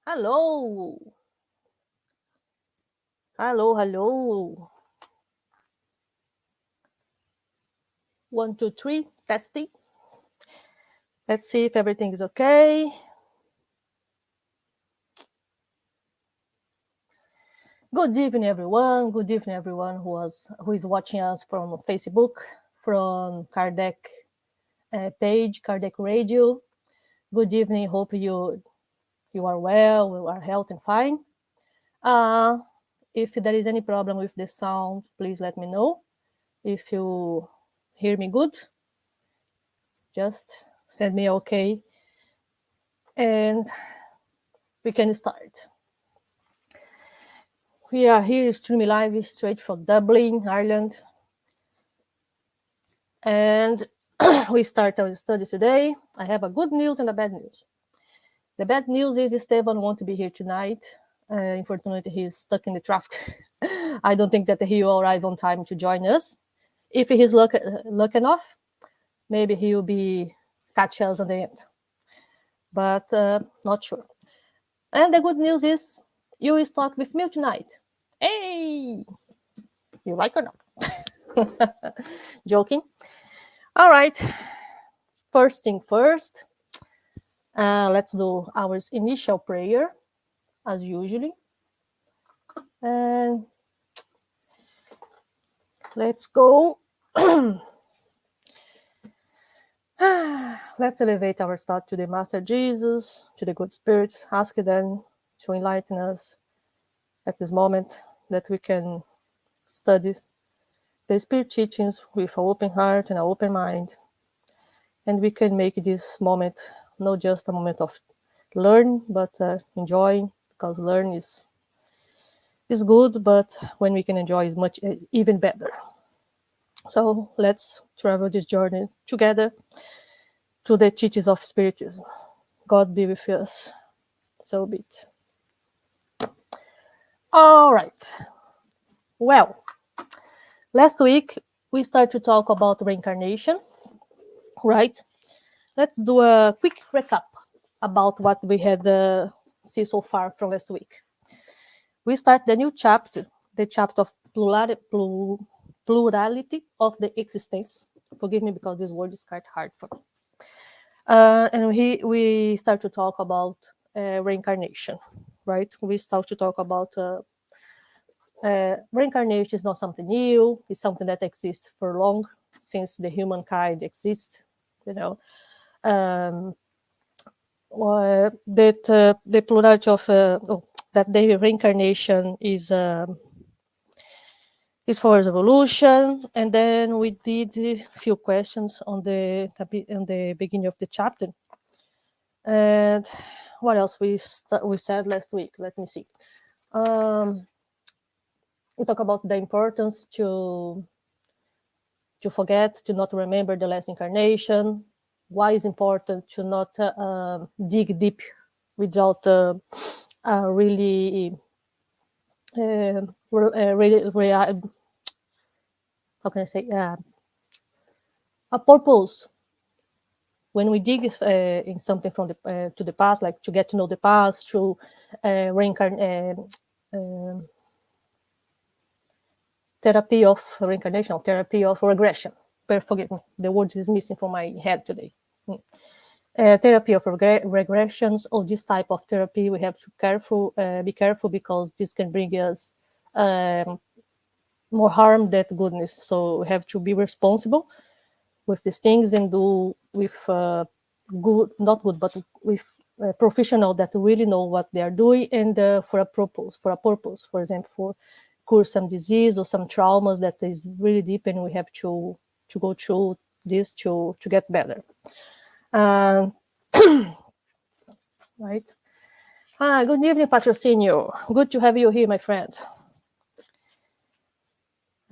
Hello. Hello, hello. 1, 2, 3, testing. Let's see if everything is okay. Good evening, everyone. Good evening, everyone who is watching us from Facebook, from Kardec page, Kardec Radio. Good evening. Hope you are well, you are healthy and fine. If there is any problem with the sound, please let me know. If you hear me good, just send me okay, and we can start. We are here streaming live straight from Dublin, Ireland. And we start our study today. I have a good news and a bad news. The bad news is Stevan won't be here tonight. Unfortunately, he's stuck in the traffic. I don't think that he will arrive on time to join us. If he's lucky enough, maybe he will be catch us at the end. But not sure. And the good news is you will start with me tonight. Hey! You like or not? Joking. All right. First thing first, let's do our initial prayer, as usually. And let's go. Let's elevate our thought to the Master Jesus, to the good spirits, ask them to enlighten us at this moment, that we can study the spirit teachings with an open heart and an open mind, and we can make this moment not just a moment of learn, but enjoy, because learn is good, but when we can enjoy is much even better. So let's travel this journey together to the teachings of Spiritism. God be with us. So be it. All right. Well, last week we started to talk about reincarnation, right? Let's do a quick recap about what we had seen so far from last week. We start the new chapter, the chapter of plurality of the existence. Forgive me because this word is quite hard for me. And we start to talk about reincarnation, right? We start to talk about reincarnation is not something new. It's something that exists for long, since the humankind exists, you know. That the plurality of that the reincarnation is for evolution. And then we did a few questions on the beginning of the chapter. And what else we said last week? Let me see. We talk about the importance to forget, to not remember the last incarnation. Why is important to not dig deep without really how can I say, a purpose. When we dig in something from the to the past, like to get to know the past through therapy of reincarnation, therapy of regression. Forgive me, the word is missing from my head today. Therapy of regressions, or this type of therapy, we have to be careful, because this can bring us more harm than goodness. So we have to be responsible with these things, and do with not good, but with a professional that really know what they are doing, and for a purpose. For example, for cure some disease or some traumas that is really deep, and we have to go through this to get better. Right. Good evening, Patrocinio. Good to have you here, my friend.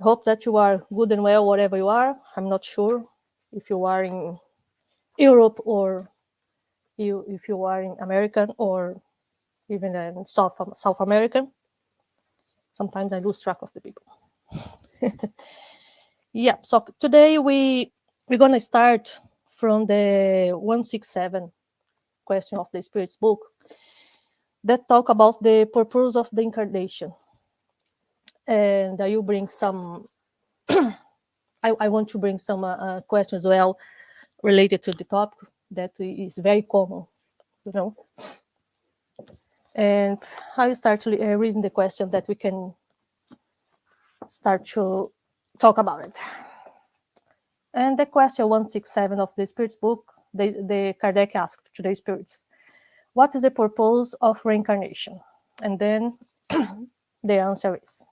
I hope that you are good and well wherever you are. I'm not sure if you are in Europe, or if you are in America, or even in South American. Sometimes I lose track of the people. Yeah, so today we're going to start from the 167 question of the Spirit's book. that talk about the purpose of the incarnation. And I will bring some, I want to bring some questions as well related to the topic that is very common, you know. And I will start reading the question that we can start to talk about it. And the question 167 of the Spirits book, the Kardec asked to the spirits, what is the purpose of reincarnation? And then the answer is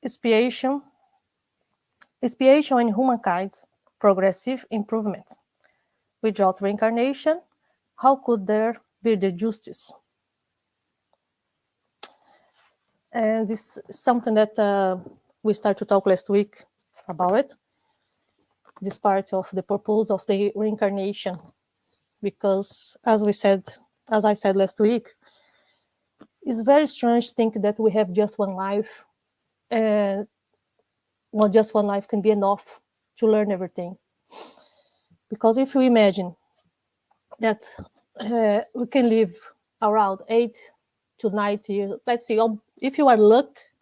expiation in humankind's progressive improvement. Without reincarnation, how could there be the justice? And this is something that we started to talk last week about it, this part of the purpose of the reincarnation. Because as I said last week, it's very strange to think that we have just one life, and well, just one life can be enough to learn everything. Because if you imagine that we can live around 8 to 90 years, let's see, if you are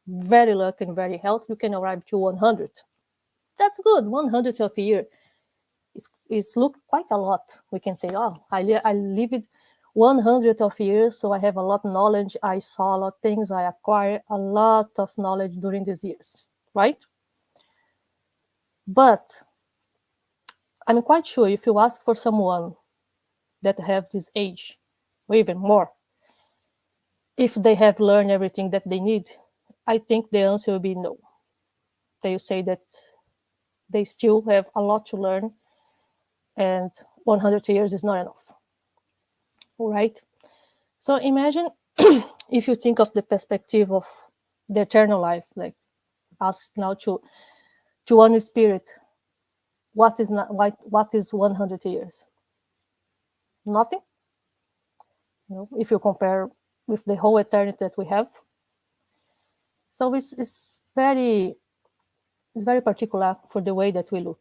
very lucky and very healthy, you can arrive to 100. That's good. 100 of a year is look quite a lot. We can say, oh, I lived 100 of years, so I have a lot of knowledge. I saw a lot of things. I acquired a lot of knowledge during these years, right? But I'm quite sure if you ask for someone that have this age, or even more, if they have learned everything that they need, I think the answer will be no. They say that they still have a lot to learn, and 100 years is not enough. All right? So imagine if you think of the perspective of the eternal life, like ask now to one spirit, what is 100 years? Nothing. You know, if you compare with the whole eternity that we have. So it's very particular for the way that we look.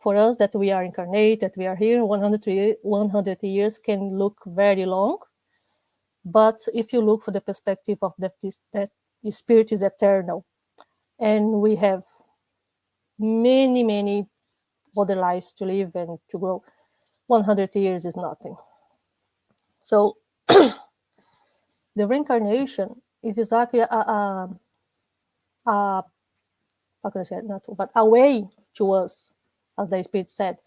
For us, that we are incarnate, that we are here, 100 years can look very long. But if you look for the perspective of that the spirit is eternal, and we have many other lives to live and to grow, 100 years is nothing. So the reincarnation is exactly how can I say it? But a way to us, as the Spirit said,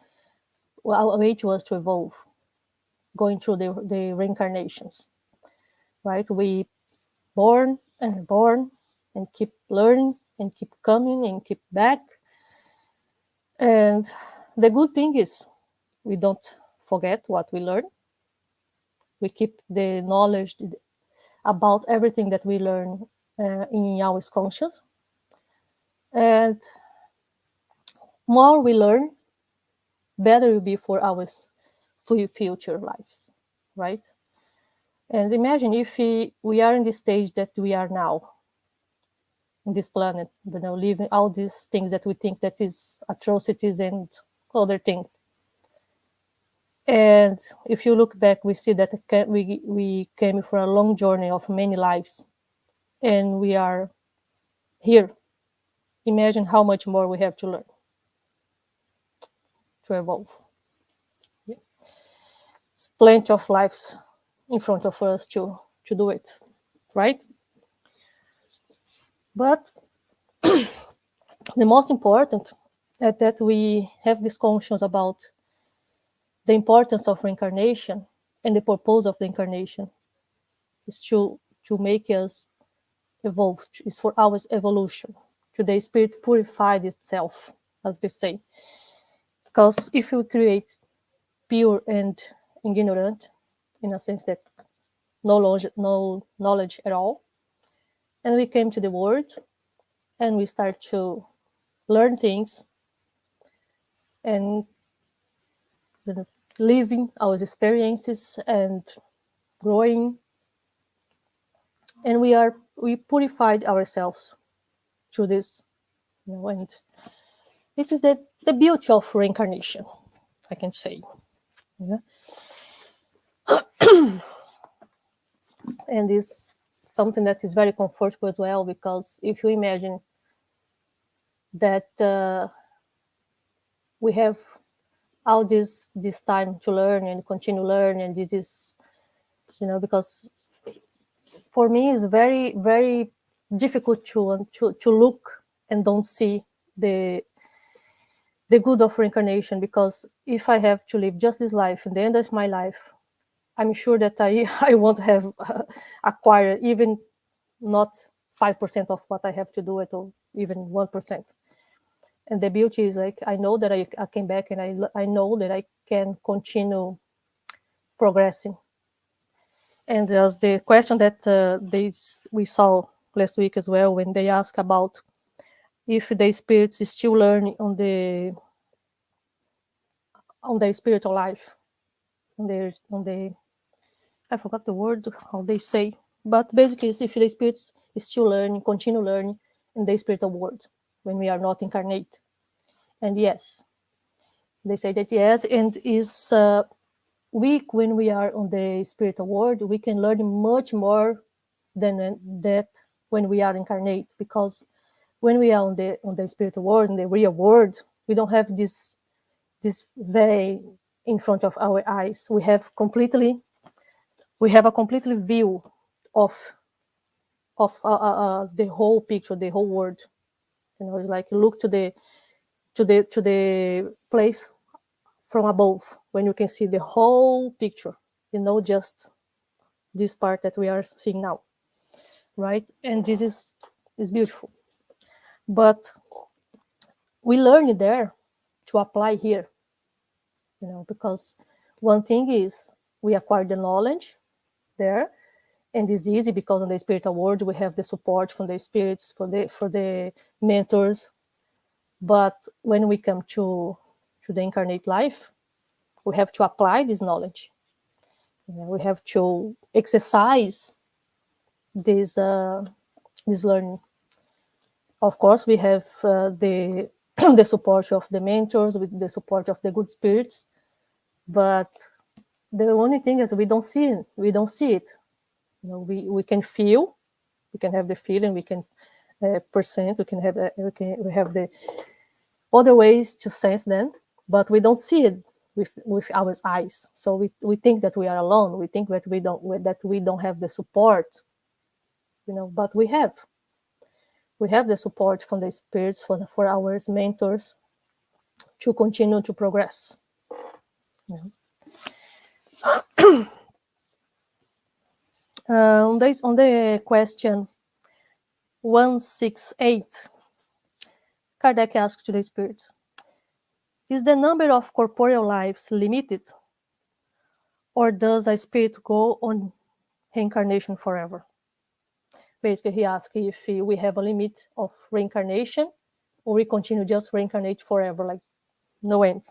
a way to us to evolve, going through the reincarnations, right? We born and keep learning and keep coming and keep back. And the good thing is we don't forget what we learn. We keep the knowledge about everything that we learn in our conscious. And more we learn, better it will be for our future lives, right? And imagine if we are in the stage that we are now, in this planet, living all these things that we think that is atrocities and other things. And if you look back, we see that we came for a long journey of many lives, and we are here. Imagine how much more we have to learn to evolve. Yeah. It's plenty of lives in front of us to do it, right? But the most important is that we have this conscience about the importance of reincarnation, and the purpose of the incarnation is to make us evolve, is for our evolution, to the spirit purified itself, as they say. Because if we create pure and ignorant, in a sense that no knowledge at all, and we came to the world and we start to learn things and living our experiences and growing, and we purified ourselves through this, and this is the beauty of reincarnation, I can say. Yeah. And is something that is very comfortable as well, because if you imagine that we have all this time to learn and continue learn, and this is, because for me it's very, very difficult to look and don't see the good of reincarnation, because if I have to live just this life and the end of my life, I'm sure that I won't have acquired even not 5% of what I have to do at all, even 1%. And the beauty is, like, I know that I came back, and I know that I can continue progressing. And as the question that we saw last week as well, when they ask about if the spirits is still learning on the spiritual life, on the I forgot the word how they say, but basically it's if the spirits is still learning, continue learning in the spiritual world when we are not incarnate. And yes, they say that yes, and is weak when we are on the spiritual world, we can learn much more than that when we are incarnate, because when we are on the spiritual world, in the real world, we don't have this veil in front of our eyes. We have a completely view of the whole picture, the whole world. It's like you look to the place from above, when you can see the whole picture, just this part that we are seeing now, right? And this is beautiful. But we learn it there to apply here, because one thing is we acquire the knowledge there, and it's easy because in the spiritual world we have the support from the spirits, for the mentors. But when we come to the incarnate life, we have to apply this knowledge. We have to exercise this learning. Of course, we have the the support of the mentors, with the support of the good spirits, but the only thing is we don't see it. We don't see it. We can feel, we can have the feeling, we can percent, we have the other ways to sense them, but we don't see it with our eyes. So we think that we are alone. We think that we don't have the support, but we have the support from the spirits, for our mentors, to continue to progress. On the question 168, Kardec asked to the spirit, is the number of corporeal lives limited, or does a spirit go on reincarnation forever? Basically, he asked if we have a limit of reincarnation, or we continue just reincarnate forever, like no end.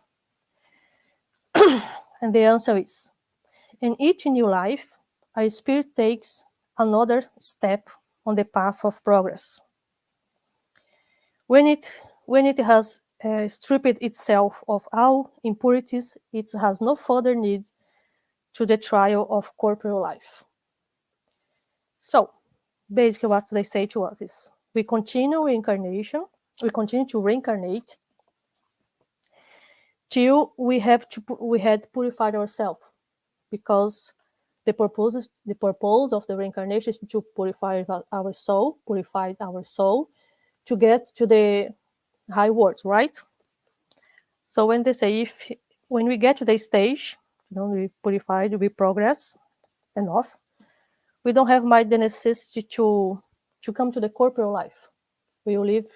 And the answer is, in each new life, a spirit takes another step on the path of progress. When it has stripped itself of all impurities, it has no further need to the trial of corporeal life. So, basically what they say to us is, we continue reincarnation, we continue to reincarnate till we had purified ourselves, because the purpose of the reincarnation is to purify our soul to get to the high worlds, right? So when they say, when we get to the stage, we purified, we progress enough, we don't have the necessity to come to the corporeal life. We will live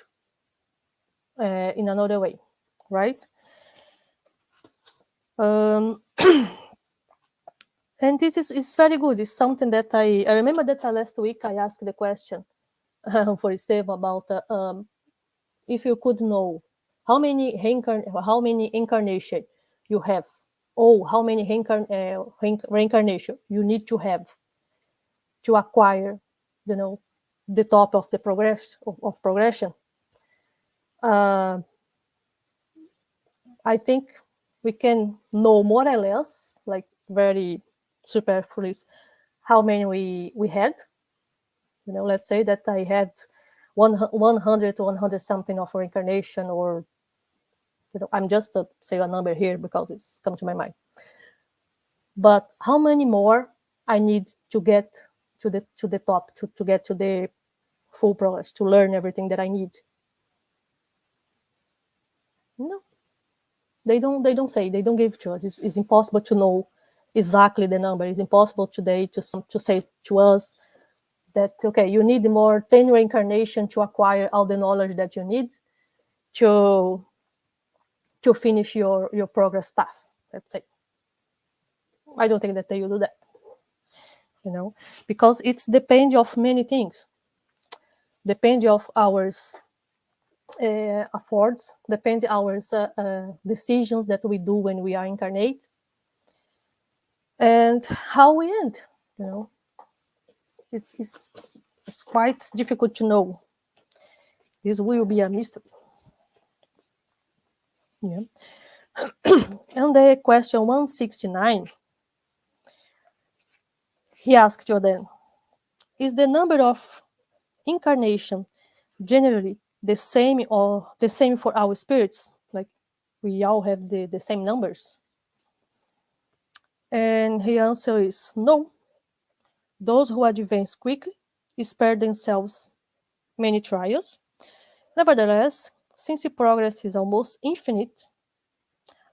in another way, right? And this is very good. It's something that I remember that last week I asked the question for Stevan about if you could know how many incarnation you have, or how many reincarnation you need to have to acquire, the top of the progression. I think we can know more or less, like very superfluous, how many we had. Let's say that I had 100 to 100 something of reincarnation, or I'm just say a number here because it's come to my mind. But how many more I need to get to the top, to get to the full progress, to learn everything that I need? No, they don't say, they don't give to us. It's impossible to know exactly the number. It's impossible today to say to us that, okay, you need more 10 reincarnation to acquire all the knowledge that you need to finish your progress path, let's say. I don't think that they will do that, because it's depends of many things. Depends of ours affords, depends our decisions that we do when we are incarnate, and how we end. It's quite difficult to know. This will be a mystery. Yeah. And the question 169, he asked Jordan, is the number of incarnation generally the same, or the same for our spirits? Like, we all have the same numbers? And his answer is no. Those who advance quickly spare themselves many trials. Nevertheless, since the progress is almost infinite,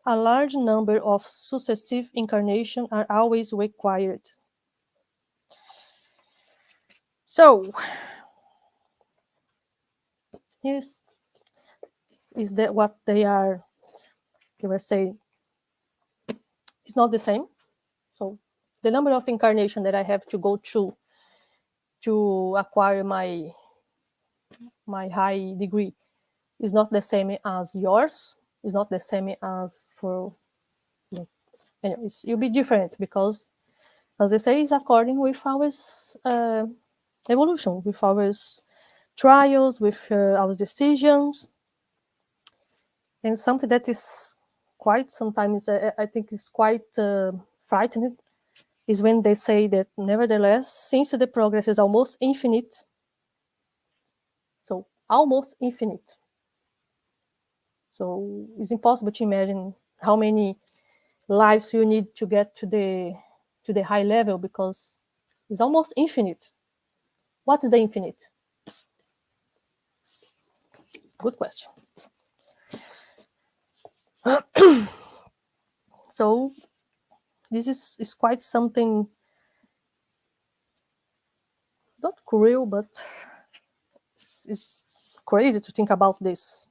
a large number of successive incarnations are always required. So, here's is that what they were saying. It's not the same. So, the number of incarnation that I have to go through to acquire my high degree is not the same as yours. It's not the same as for, anyways, it'll be different because, as they say, it's according with our evolution, with our trials, with our decisions. And something that is quite sometimes, I think, is quite frightening, is when they say that, nevertheless, since the progress is almost infinite, so almost infinite, so it's impossible to imagine how many lives you need to get to the high level, because it's almost infinite. What is the infinite? Good question. So this is quite something, not cruel, but it's crazy to think about this,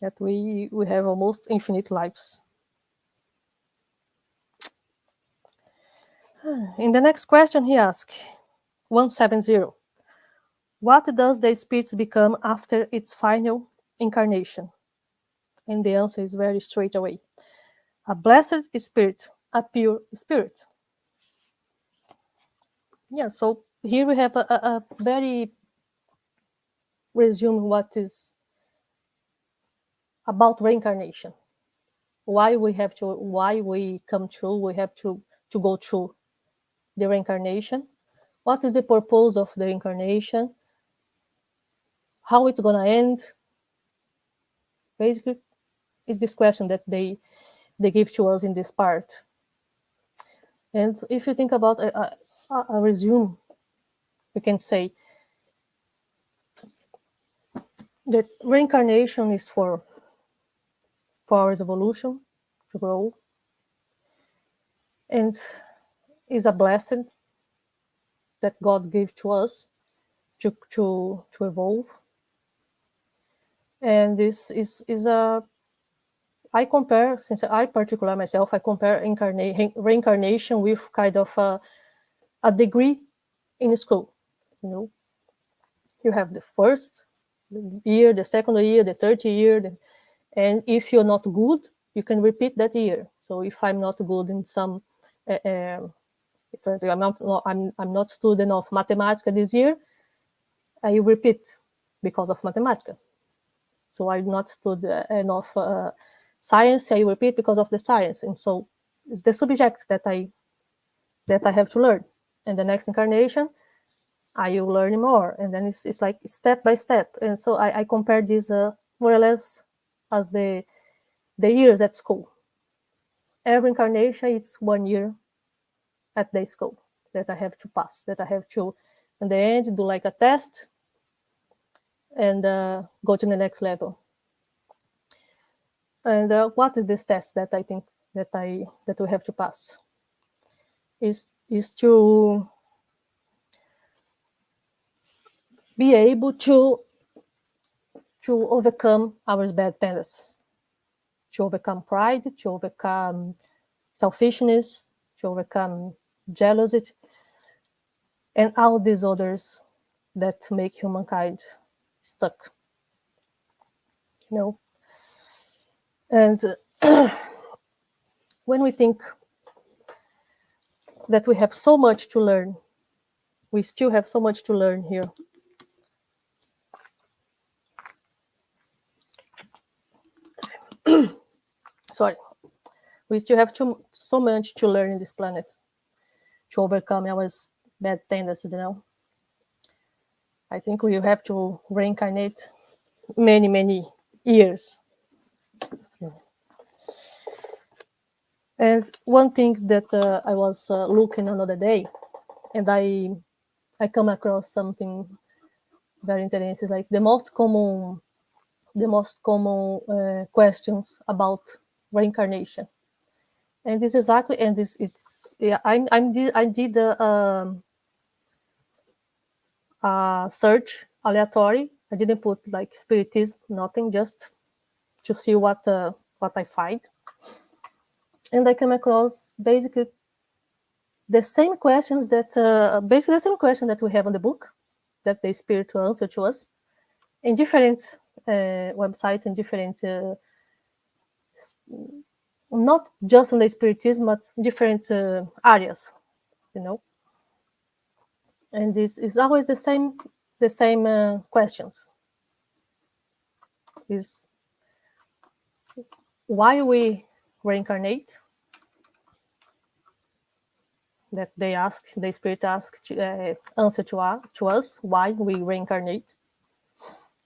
that we have almost infinite lives. In the next question, he asked, 170, what does the spirit become after its final incarnation? And the answer is very straight away: a blessed spirit, a pure spirit. Yeah, so here we have a very resume what is about reincarnation. Why we come through, we have to go through the reincarnation. What is the purpose of the incarnation? How it's gonna end? Basically, is this question that they give to us in this part. And if you think about a resume, we can say that reincarnation is for our evolution, to grow, and is a blessing that God gave to us to evolve. And this is a, I compare, since I particular myself, I compare reincarnation with kind of a degree in school. You have the first year, the second year, the third year, and if you're not good, you can repeat that year. So if I'm not good in some, I'm not student of mathematics this year, I repeat because of mathematics. So I'm not student enough science, I repeat because of the science. And so it's the subject that I that I have to learn. And the next incarnation, I will learn more. And then it's like step by step. And so I compare this more or less as the years at school. Every incarnation, it's 1 year at the school that I have to pass, that I have to, in the end, do like a test and go to the next level. And what is this test that I think that we have to pass? Is to be able to overcome our bad tendencies, to overcome pride, to overcome selfishness, to overcome jealousy, and all these others that make humankind stuck. You know, and when we think that we have so much to learn, we still have so much to learn here. Sorry. We still have so much to learn in this planet to overcome our bad tendencies, you know. I think we have to reincarnate many, many years. And one thing that I was looking another day, and I come across something very interesting, like the most common questions about reincarnation. And this exactly, and this it's yeah, I did a search aleatory. I didn't put like spiritism, nothing, just to see what I find. And I came across basically the same questions that basically the same question that we have on the book, that the spirit will answer to us in different websites and different not just on the spiritism, but different areas, you know. And this is always the same questions. Is why we reincarnate? That they ask, the spirit asks, answer to us why we reincarnate.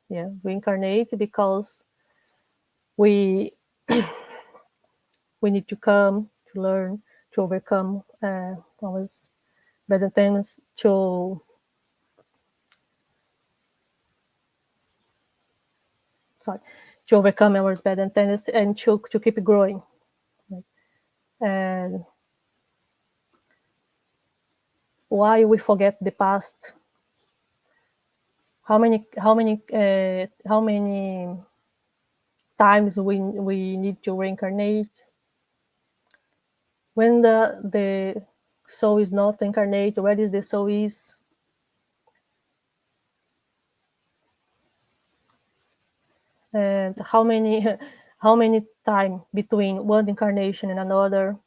Yeah, reincarnate because we we need to come to learn to overcome our bad tendencies, to overcome our bad tendencies and to keep growing. And why we forget the past? How many times we need to reincarnate? When the soul is not incarnate, where is the soul is? And how many time between one incarnation and another?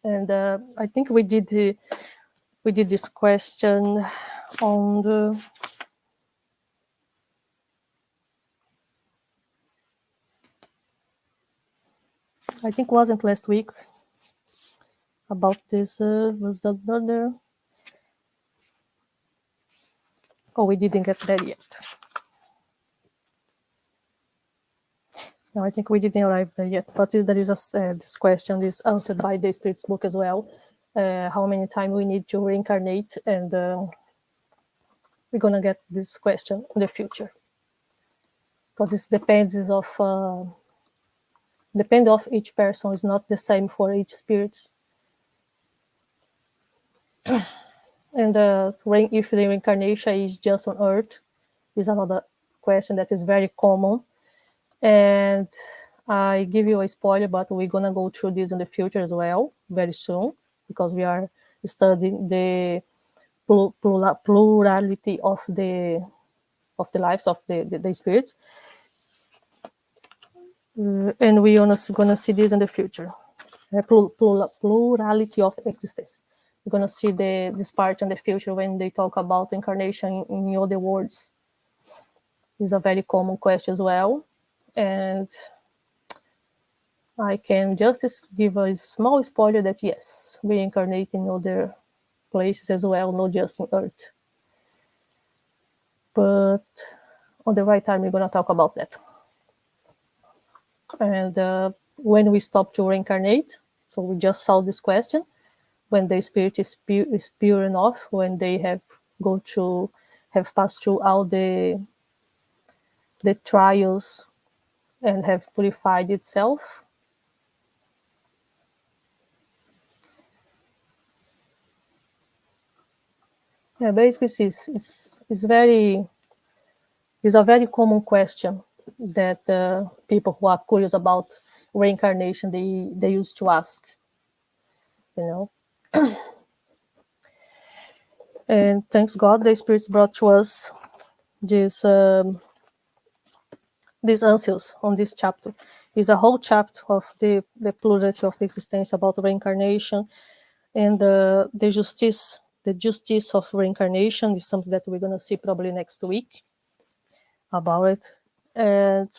And I think we did this question on the I think wasn't last week about this was the other. Oh, we didn't get there yet. No, I think we didn't arrive there yet. But there is this question is answered by the Spirit's book as well. How many times we need to reincarnate, and we're gonna get this question in the future, because it depends of each person. Is not the same for each spirit. And if the reincarnation is just on Earth, is another question that is very common. And I give you a spoiler, but we're gonna go through this in the future as well, very soon, because we are studying the plurality of the lives of the spirits, and we're gonna see this in the future. Plurality of existence. We're gonna see this part in the future when they talk about incarnation in other words. Is a very common question as well. And I can just give a small spoiler that yes, we incarnate in other places as well, not just in Earth. But on the right time, we're going to talk about that. And when we stop to reincarnate, so we just saw this question, when the spirit is pure enough, when they have passed through all the trials and have purified itself. Yeah, basically, it's a very common question that people who are curious about reincarnation they used to ask, you know. And thanks God, the spirits brought to us this these answers on this chapter. It's a whole chapter of the plurality of the existence about reincarnation and the justice of reincarnation is something that we're going to see probably next week about it. And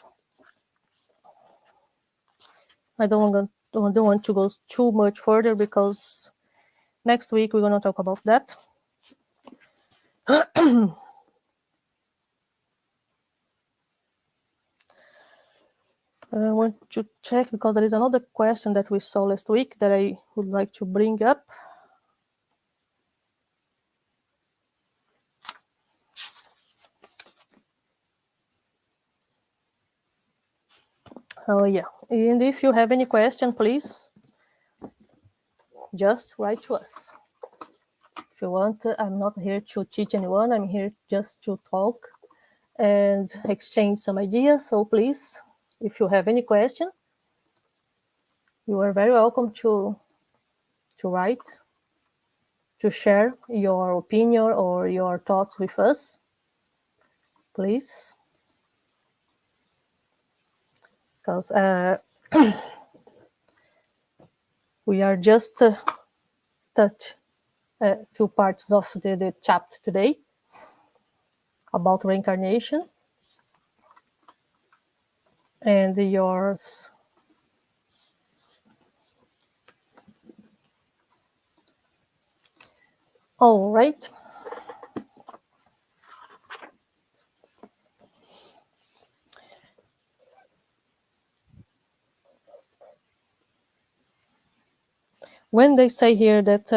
I don't want to go too much further because next week we're going to talk about that. I want to check because there is another question that we saw last week that I would like to bring up. Oh yeah, and if you have any question, please just write to us. If you want, I'm not here to teach anyone. I'm here just to talk and exchange some ideas. So please, if you have any question, you are very welcome to write, to share your opinion or your thoughts with us, please. Because we are just touch few parts of the chapter today about reincarnation and yours. All right. When they say here that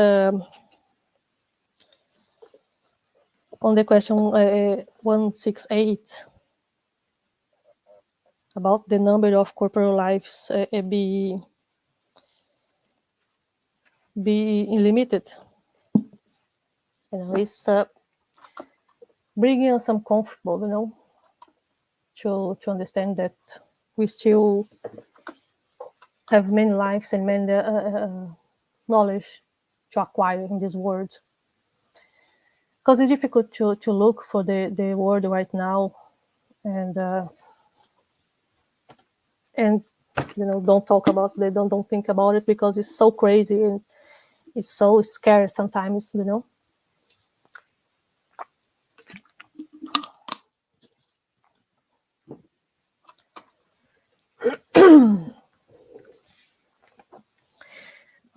on the question 168 about the number of corporal lives be unlimited, it's bringing us some comfortable, to understand that we still have many lives and many knowledge to acquire in this world. Because it's difficult to look for the world right now and don't talk about it, don't think about it because it's so crazy and it's so scary sometimes,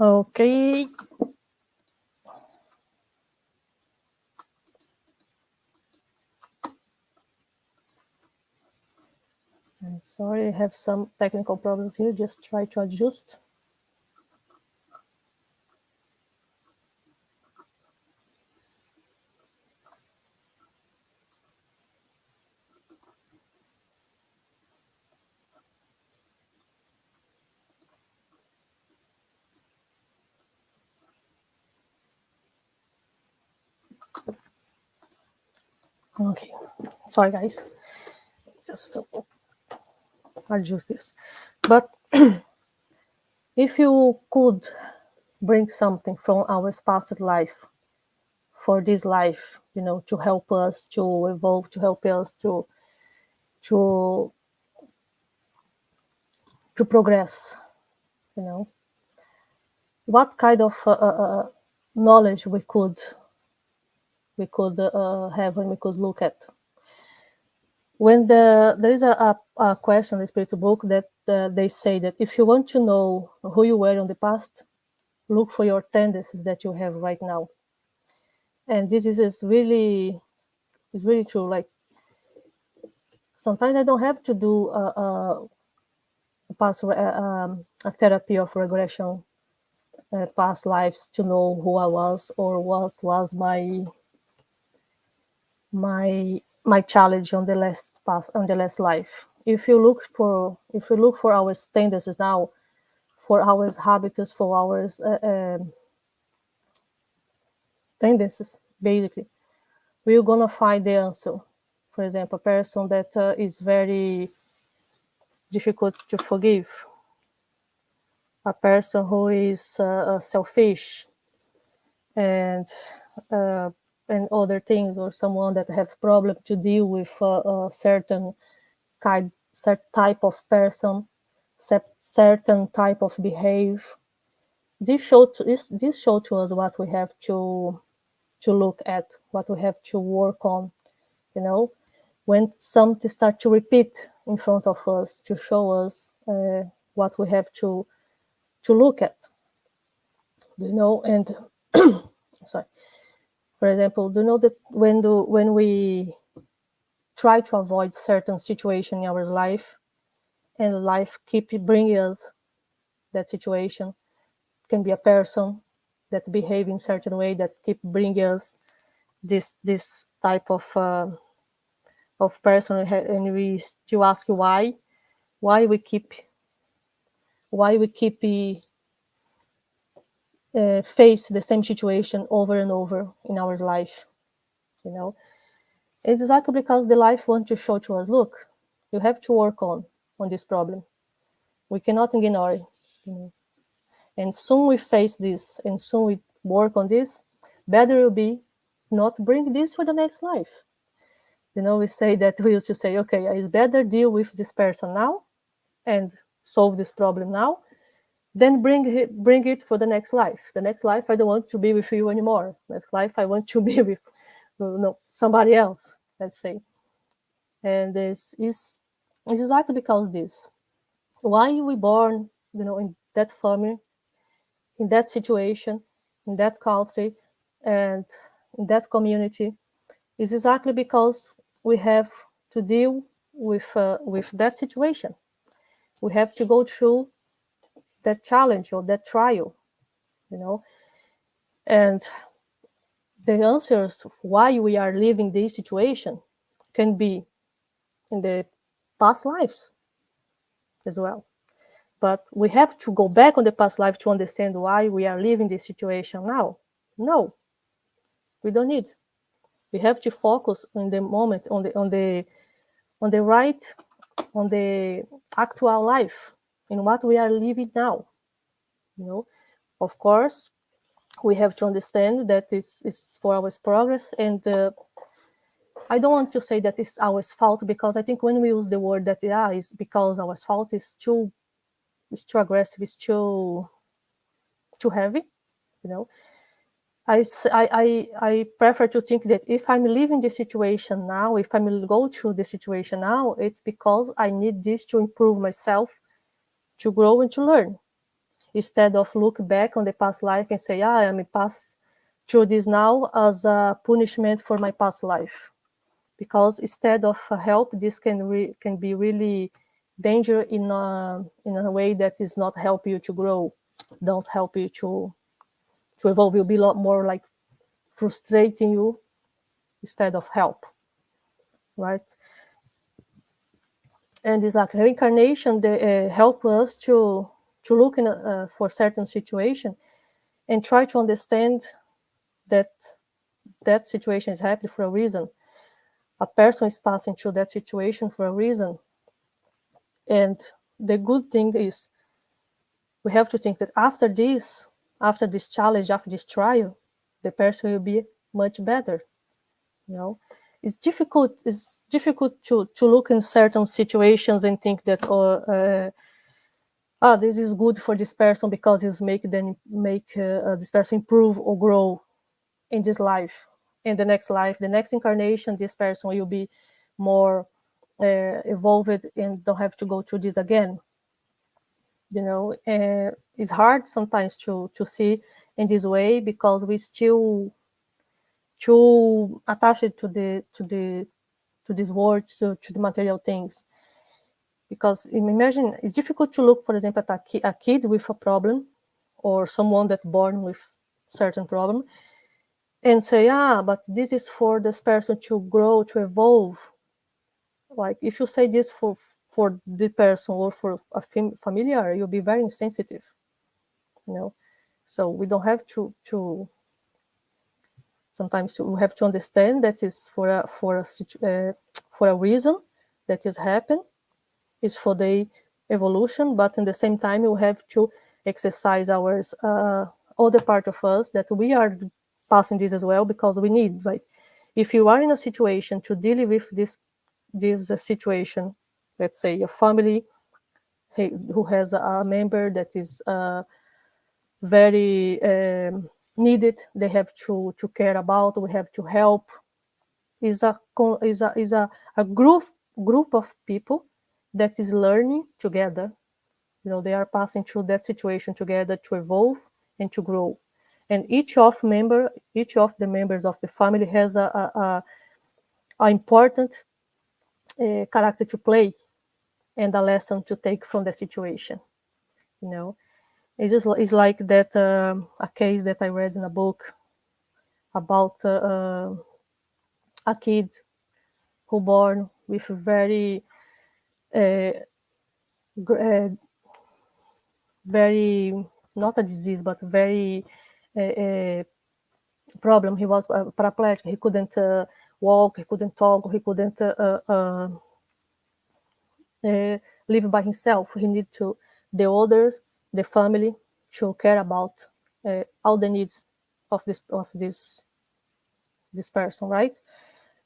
Okay. I'm sorry, I have some technical problems here. Just try to adjust. Okay, sorry guys. Just adjust this. But if you could bring something from our past life for this life, to help us to evolve, to help us to progress, what kind of knowledge we could have and we could look at. When there is a question in the spiritual book that they say that if you want to know who you were in the past, look for your tendencies that you have right now. And this is really true. Like sometimes I don't have to do a therapy of regression, past lives, to know who I was or what was my challenge on the last life. If you look for our tendencies now, for our habits, for our tendencies, basically, we're gonna find the answer. For example, a person that is very difficult to forgive, a person who is selfish, and uh, and other things, or someone that have problem to deal with a certain certain type of person, certain type of behave. This show to us what we have to look at, what we have to work on. You know, when something start to repeat in front of us, to show us what we have to look at. You know, and sorry. For example, do you know that when we try to avoid certain situation in our life, and life keep bringing us that situation, it can be a person that behave in certain way that keep bringing us this type of person, and we still ask why we keep face the same situation over and over in our life. You know, it's exactly because the life wants to show to us, look, you have to work on this problem. We cannot ignore it. You know? And soon we face this, and soon we work on this, better will be not bring this for the next life. You know, we used to say, okay, it's better deal with this person now and solve this problem now, then bring it for the next life. The next life, I don't want to be with you anymore. Next life, I want to be with somebody else, let's say. And this is exactly because this. Why we born, in that family, in that situation, in that country, and in that community, is exactly because we have to deal with that situation. We have to go through that challenge or that trial, you know. And the answers why we are living this situation can be in the past lives as well. But we have to go back on the past life to understand why we are living this situation now. No, we don't need. We have to focus on the moment, on the right, on the actual life, in what we are living now. You know, of course, we have to understand that it's for our progress, and I don't want to say that it's our fault, because I think when we use the word that is because our fault, is too aggressive, it's too heavy. You know, I prefer to think that if I'm living this situation now, if I'm go through the situation now, it's because I need this to improve myself, to grow and to learn, instead of look back on the past life and say, I'm pass through this now as a punishment for my past life. Because instead of help, this can be really danger in a way that is not help you to grow, don't help you to evolve. You'll be a lot more like frustrating you instead of help, right? And this reincarnation, they help us to look in for certain situation and try to understand that that situation is happening for a reason. A person is passing through that situation for a reason. And the good thing is, we have to think that after this challenge, after this trial, the person will be much better. You know, it's difficult to look in certain situations and think that this is good for this person because it's make this person improve or grow in this life. In the next life, the next incarnation, this person will be more evolved and don't have to go through this again. It's hard sometimes to see in this way, because we still too attached to this world, to the material things. Because imagine, it's difficult to look, for example, at a kid with a problem, or someone that's born with certain problem, and say, but this is for this person to grow, to evolve. Like, if you say this for the person or for a familiar, you'll be very insensitive, So we don't have to sometimes we have to understand that is for a reason that is happen, is for the evolution, but in the same time we have to exercise our other part of us, that we are passing this as well, because we need, like, if you are in a situation to deal with this situation, let's say a family who has a member that is very needed, they have to care about, we have to help, is a group of people that is learning together. They are passing through that situation together to evolve and to grow. And each of the members of the family has a important character to play, and a lesson to take from the situation. It's like that a case that I read in a book about a kid who born with a very very, not a disease, but very problem. He was paraplegic. He couldn't walk. He couldn't talk. He couldn't live by himself. He needed the others, the family, to care about all the needs of this person, right?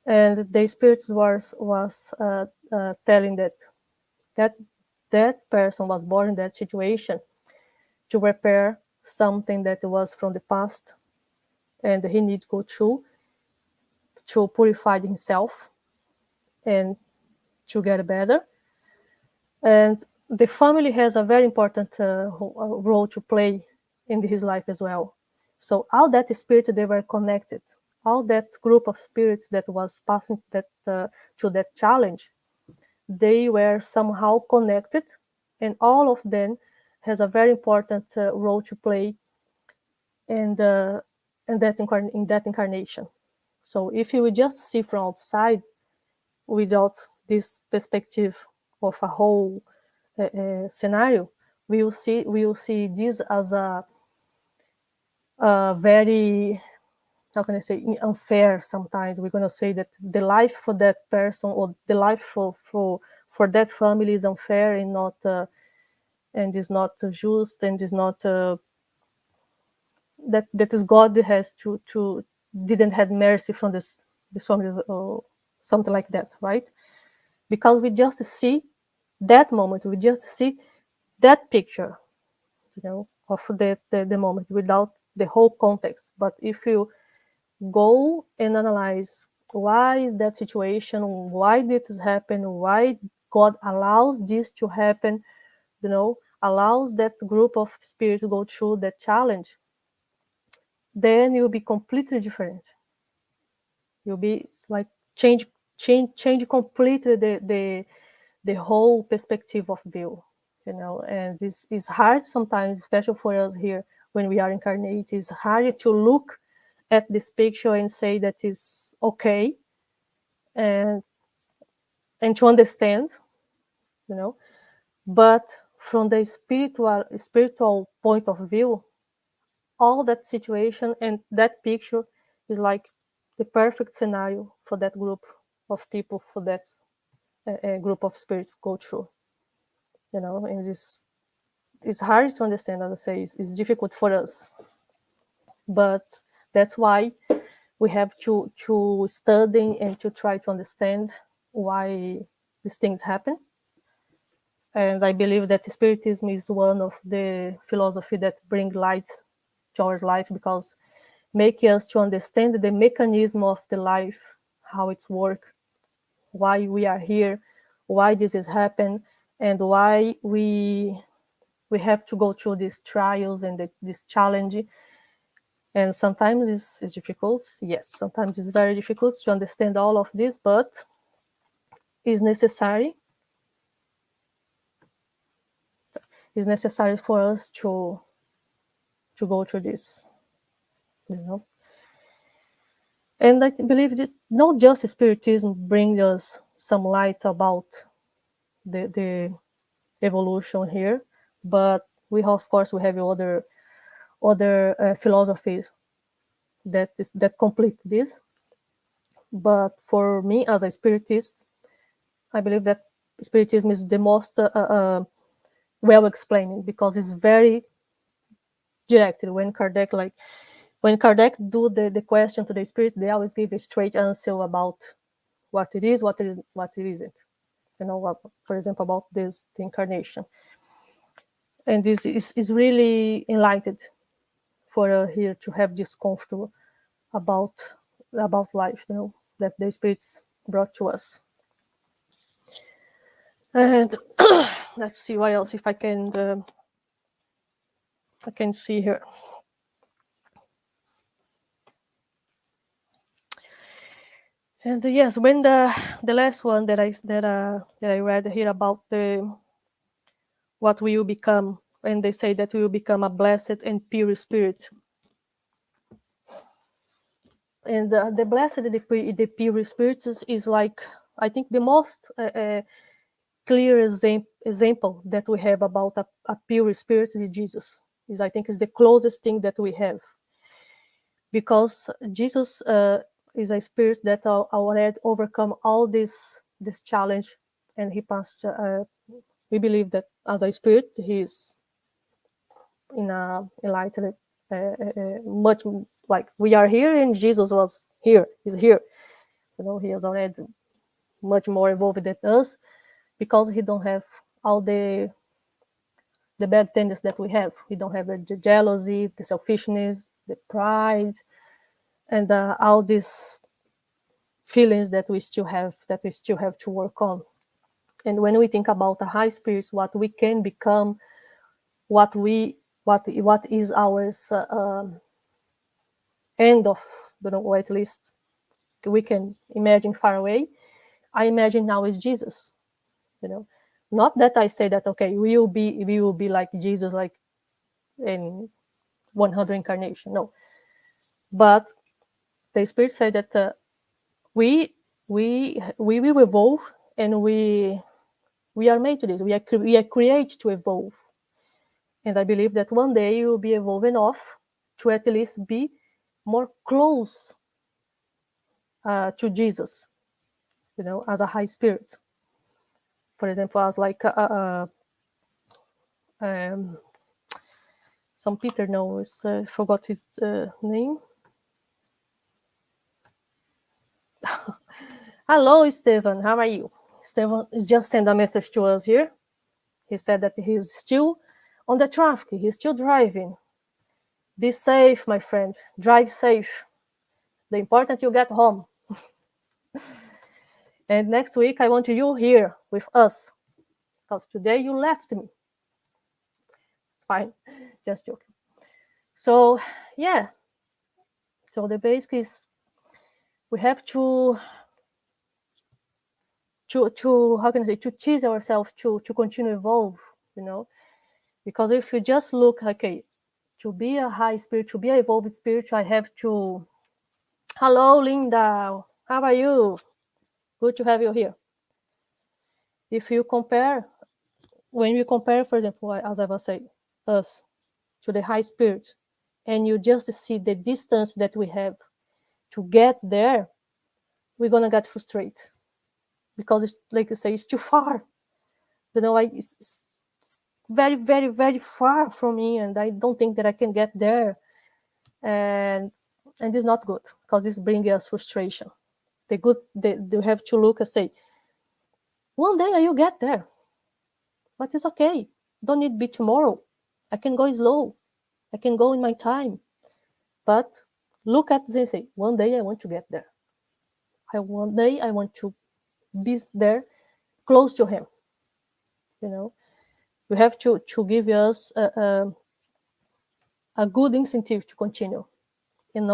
And the spirit was telling that that person was born in that situation to repair something that was from the past, and he needs to go through to purify himself and to get better. And the family has a very important role to play in his life as well. So all that spirit, they were connected. All that group of spirits that was passing that through that challenge, they were somehow connected, and all of them has a very important role to play in that incarnation. So if you would just see from outside, without this perspective of a whole scenario, we will see this as a very, how can I say, unfair. Sometimes we're going to say that the life for that person, or the life for that family, is unfair and not and is not just, and is not that is God has to didn't have mercy from this family, or something like that, right? Because we just see that moment, we just see that picture, of the moment, without the whole context. But if you go and analyze, why is that situation, why did this happen, why God allows this to happen, allows that group of spirits to go through that challenge, then you'll be completely different. You'll be like change completely the whole perspective of view, and this is hard sometimes, especially for us here when we are incarnate. It's hard to look at this picture and say that is okay, and to understand, but from the spiritual point of view, all that situation and that picture is like the perfect scenario for that group of people, for that group of spirits go through, and this is hard to understand. As I say, it's difficult for us, but that's why we have to study and to try to understand why these things happen. And I believe that Spiritism is one of the philosophy that bring light to our life, because make us to understand the mechanism of the life, how it's work, why we are here, why this has happened, and why we we have to go through these trials and this challenge. And sometimes it's difficult. Yes, sometimes it's very difficult to understand all of this, but it's necessary. It's necessary for us to go through this, you know. And I believe that not just Spiritism brings us some light about the evolution here, but we have, of course, we have other philosophies that complete this. But for me, as a Spiritist, I believe that Spiritism is the most well explained, because it's very directed. When Kardec do the question to the Spirit, they always give a straight answer about what it is, what it isn't. You know, for example, about the Incarnation. And this is really enlightened for here to have this comfort about life, you know, that the spirits brought to us. And let's see what else, if I can see here. And yes, when the last one that I read here about what we will become, and they say that we will become a blessed and pure spirit. And the blessed and the pure spirits is like, I think, the most clear example that we have about a pure spirit is Jesus. I think is the closest thing that we have, because Jesus is a spirit that already overcome all this challenge, and he passed. We believe that as a spirit, he is in a enlightened, much like we are here, and Jesus was here. He's here. You know, he is already much more evolved than us, because he don't have all the bad tendencies that we have. We don't have the jealousy, the selfishness, the pride, and all these feelings that we still have to work on. And when we think about the high spirits, what we can become, what is our end of, you know, or at least we can imagine far away. I imagine now is Jesus, you know. Not that I say that, okay, we will be like Jesus, like in 100 incarnation. No, but the Spirit said that we will evolve, and we are made to this. We are created to evolve, and I believe that one day you will be evolved enough to at least be more close to Jesus, you know, as a high spirit. For example, as like some Peter knows, forgot his name. Hello, Stevan. How are you? Stevan just sent a message to us here. He said that he's still on the traffic. He's still driving. Be safe, my friend. Drive safe. The important you get home. And next week, I want you here with us, because today you left me. It's fine. Just joking. So, yeah. So the basic is we have to how can I say, to tease ourselves to continue evolve, you know, because if you just look, okay, to be a high spirit, to be an evolved spirit, I have to. Hello, Linda. How are you? Good to have you here. If you compare, when we compare, for example, as I was saying, us to the high spirit, and you just see the distance that we have to get there, we're gonna get frustrated, because it's, like you say, it's too far. You know, it's very, very, very far from me, and I don't think that I can get there. And it's not good, because this brings us frustration. They have to look and say, one day I will get there, but it's okay. Don't need to be tomorrow. I can go slow. I can go in my time. But look at this and say, one day I want to get there. One day I want to be there, close to him. You know, We have to give us a good incentive to continue, and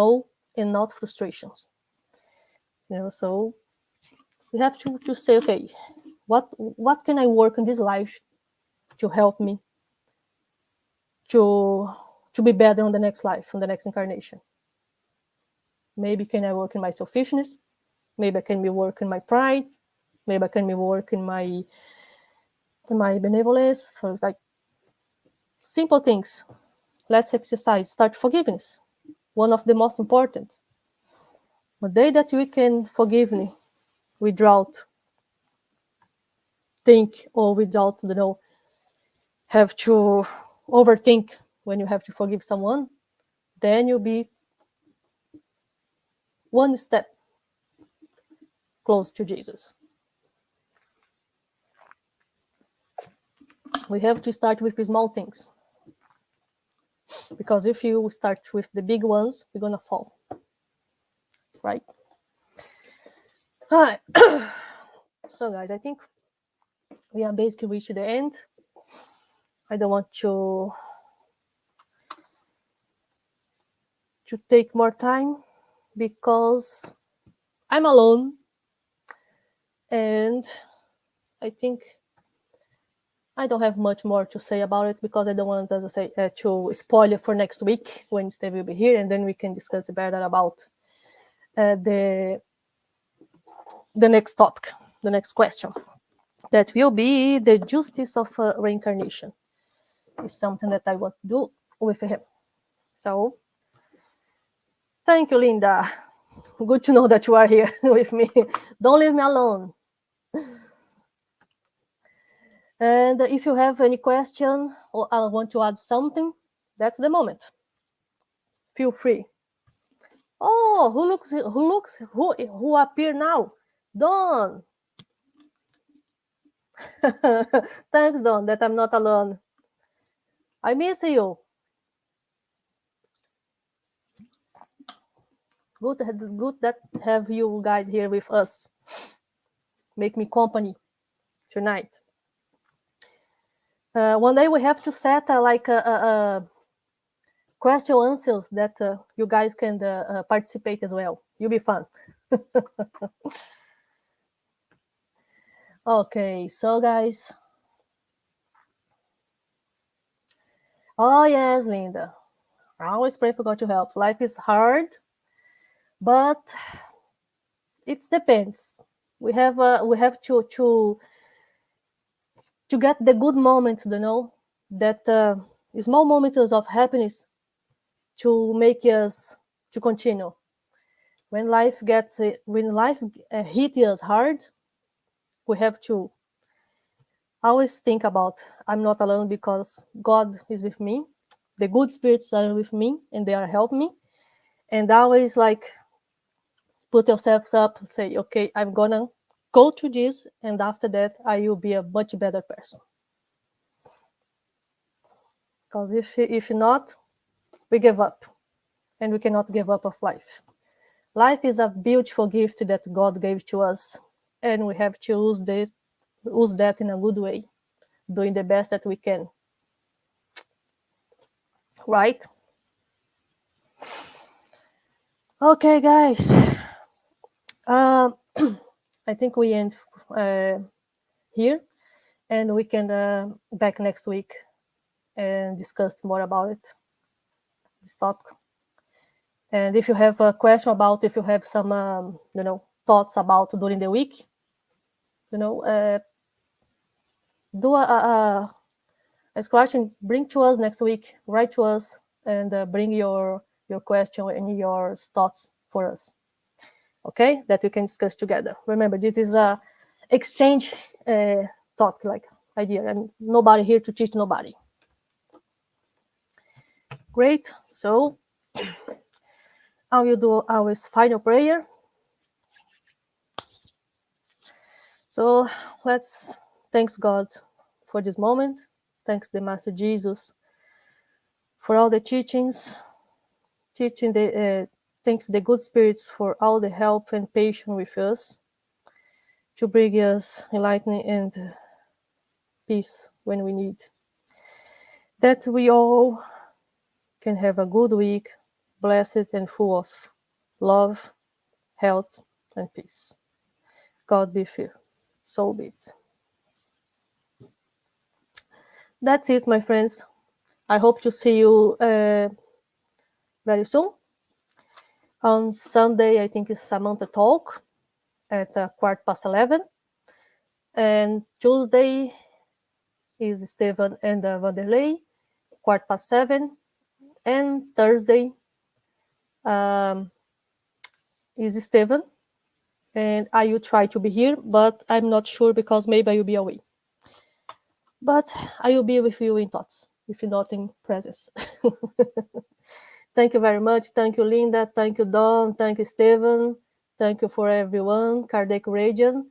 not frustrations. So we have to say, okay, what can I work in this life to help me to be better on the next life, on the next incarnation? Maybe can I work in my selfishness? Maybe I can be working my pride. Maybe I can be working my benevolence. So it's like simple things. Let's exercise. Start forgiveness. One of the most important. The day that we can forgive me without think, or without have to overthink when you have to forgive someone, then you'll be one step close to Jesus. We have to start with the small things, because if you start with the big ones, you're gonna fall, right? All right. So guys, I think we are basically reached the end. I don't want to take more time, because I'm alone, and I think I don't have much more to say about it, because I don't want, as I say, to spoil it for next week when Stevan will be here, and then we can discuss better about the next topic, the next question. That will be the justice of reincarnation. It's something that I want to do with him. So, thank you, Linda. Good to know that you are here with me. Don't leave me alone. And if you have any question, or I want to add something, that's the moment. Feel free. Oh, who appear now? Dawn. Thanks, Dawn, that I'm not alone. I miss you. Good that have you guys here with us. Make me company tonight. One day we have to set a question answers that you guys can participate as well. You'll be fun. Okay, so guys. Oh yes, Linda. I always pray for God to help. Life is hard, but it depends. We have to get the good moments, that small moments of happiness to make us to continue. When life hits us hard, we have to always think about, I'm not alone, because God is with me. The good spirits are with me, and they are helping me. And always put yourselves up and say, okay, I'm gonna go through this, and after that I will be a much better person. Because if not, we give up, and we cannot give up of life. Life is a beautiful gift that God gave to us, and we have to use that in a good way, doing the best that we can. Right? Okay, guys. I think we end here, and we can back next week and discuss more about it, this topic. And if you have a question about, if you have some thoughts about during the week, do a question, bring to us next week, write to us, and bring your question and your thoughts for us. Okay, that we can discuss together. Remember, this is a exchange talk, like idea, and nobody here to teach nobody. Great. So I will do our final prayer. So let's thanks God for this moment. Thanks the Master Jesus for all the teachings. Thanks the good spirits for all the help and patience with us, to bring us enlightenment and peace when we need. That we all can have a good week, blessed and full of love, health, and peace. God be with you. So be it. That's it, my friends. I hope to see you very soon. On Sunday, I think it's Samantha Talk at 11:15. And Tuesday is Stevan and Vanderlei, 7:15. And Thursday is Stevan. And I will try to be here, but I'm not sure because maybe I will be away. But I will be with you in thoughts, if not in presence. Thank you very much. Thank you, Linda. Thank you, Don. Thank you, Stevan. Thank you for everyone. Kardec Radiant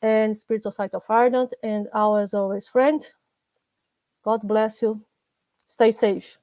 and Spirit Society of Ireland. And as always, friend, God bless you. Stay safe.